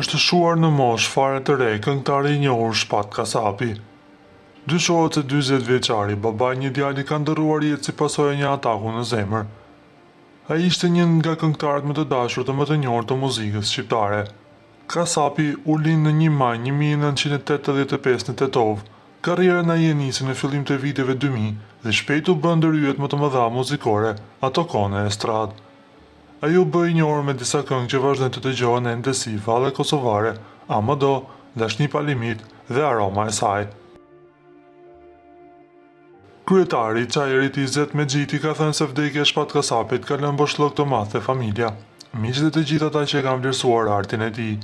Është shuar në moshë fare të re këngëtari i njohur Shpat Kasapi. Dyshohet se 40 vjeçari, babai një djali ka ndërruar jetë si pasojë e një ataku në zemër. Ai ishte një nga këngëtarët më të dashur dhe më të njohur të muzikës shqiptare. Kasapi u lind në 1 maj 1985 në Tetov. Karrierën ai e nisi në fillim të viteve 2000 dhe shpejt u bën ndërhyjet më të mëdha muzikore, ato kohë në estradë. Ai u bë i njohur me disa këngë që vazhdojnë të dëgjohen ende si Valle Kosovare, Ama do, Dashni pa limit dhe Aroma e saj. Kryetari i çajerit i Izet Mexhiti ka thënë se vdekja e Shpat Kasapit ka lënë boshllok të madh te familja, miqtë dhe të gjithë ata që kanë vlerësuar artin e tij.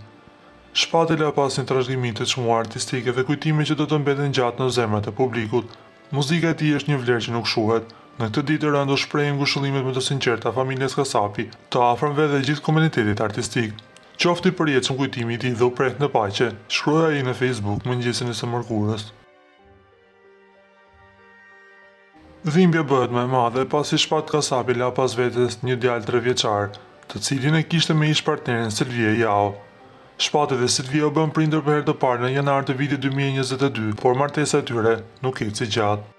Shpati la pas një trashëgimi të çmuar artistike dhe kujtime që do të mbeten gjatë në zemrat e publikut. Muzika e tij është një vlerë që nuk shuhet. Në këtë ditë të rëndë u shprehin ngushëllimet më të sinqerta familjes Kasapi, të afërmve dhe gjithë komunitetit artistik. Qofti përjetshëm kujtimi i tij dhe u pret në paqe, shkroi ai në Facebook mëngjesin e së mërkurës. Dhimbja bëhet më e madhe pasi Shpat Kasapi la pas vetes një djalë 3 vjeçar, të cilin e kishte me ish partnerin Silvie Jau. Shpati dhe Silvia u bën prindër për herë të parë në janar të vitit 2022, por martesa e tyre nuk eci gjatë.